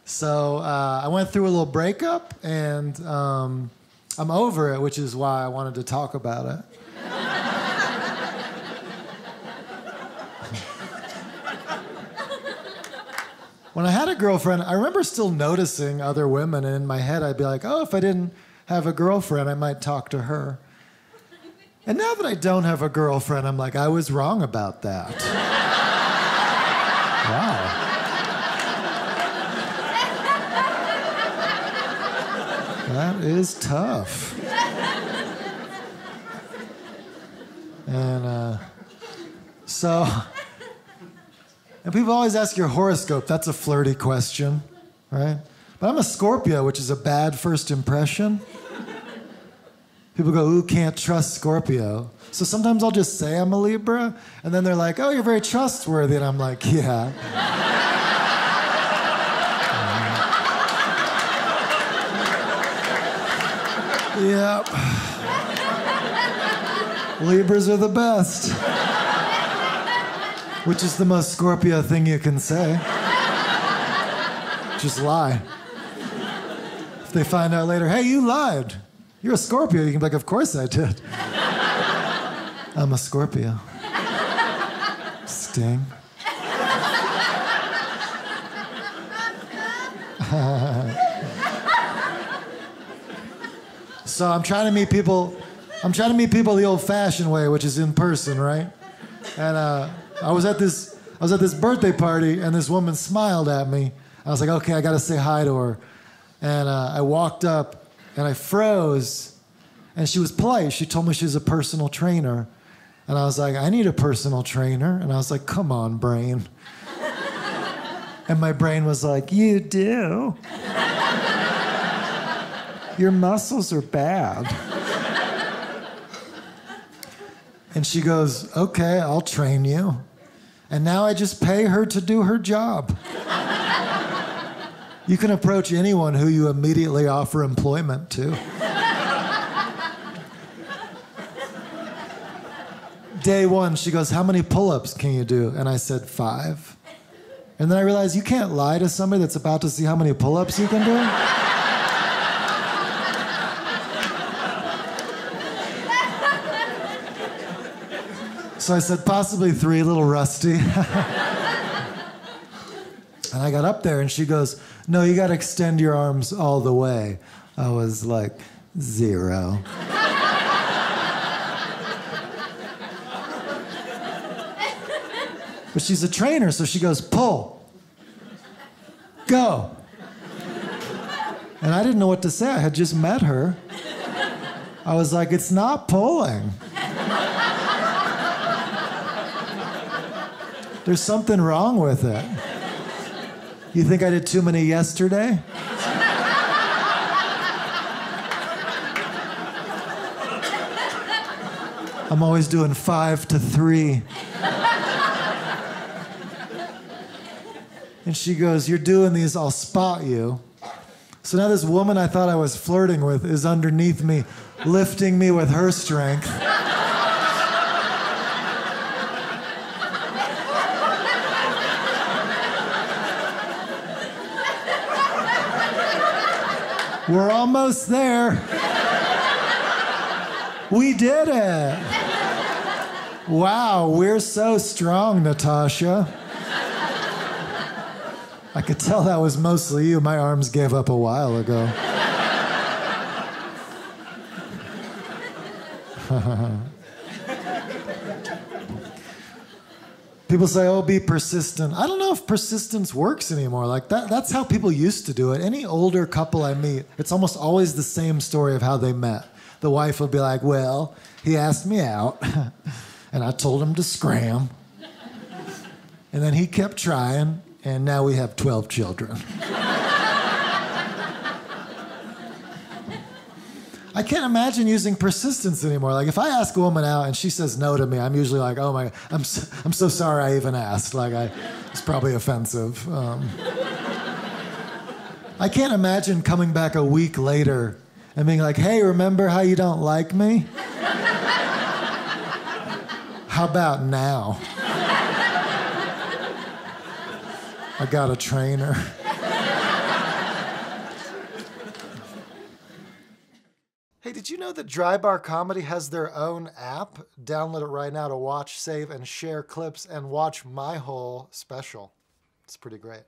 So I went through a little breakup, and I'm over it, which is why I wanted to talk about it. When I had a girlfriend, I remember still noticing other women, and in my head I'd be like, oh, if I didn't have a girlfriend, I might talk to her. And now that I don't have a girlfriend, I'm like, I was wrong about that. Wow. That is tough. And and people always ask your horoscope. That's a flirty question, right? But I'm a Scorpio, which is a bad first impression. People go, ooh, can't trust Scorpio. So sometimes I'll just say I'm a Libra, and then they're like, oh, you're very trustworthy. And I'm like, yeah. Yep. Libras are the best. Which is the most Scorpio thing you can say. Just lie. If they find out later, hey, you lied. You're a Scorpio. You can be like, of course I did. I'm a Scorpio. Sting. So I'm trying to meet people the old-fashioned way, which is in person, right? And I was at this birthday party, and this woman smiled at me. I was like, okay, I got to say hi to her. And I walked up, and I froze. And she was polite. She told me she was a personal trainer. And I was like, I need a personal trainer. And I was like, come on, brain. And my brain was like, you do. Your muscles are bad. And she goes, okay, I'll train you. And now I just pay her to do her job. You can approach anyone who you immediately offer employment to. Day one, she goes, how many pull-ups can you do? And I said, 5. And then I realized you can't lie to somebody that's about to see how many pull-ups you can do. So I said, possibly 3, a little rusty. And I got up there and she goes, no, you gotta extend your arms all the way. I was like, 0. But she's a trainer, so she goes, pull. Go. And I didn't know what to say. I had just met her. I was like, it's not pulling. There's something wrong with it. You think I did too many yesterday? I'm always doing 5 to 3. And she goes, you're doing these, I'll spot you. So now this woman I thought I was flirting with is underneath me, lifting me with her strength. We're almost there. We did it. Wow, we're so strong, Natasha. I could tell that was mostly you. My arms gave up a while ago. People say, oh, be persistent. I don't know if persistence works anymore. Like that's how people used to do it. Any older couple I meet, it's almost always the same story of how they met. The wife will be like, well, he asked me out, and I told him to scram. And then he kept trying, and now we have 12 children. I can't imagine using persistence anymore. Like, if I ask a woman out and she says no to me, I'm usually like, oh my, I'm so sorry I even asked. Like, it's probably offensive. I can't imagine coming back a week later and being like, hey, remember how you don't like me? How about now? I got a trainer. Hey, did you know that Dry Bar Comedy has their own app? Download it right now to watch, save, and share clips and watch my whole special. It's pretty great.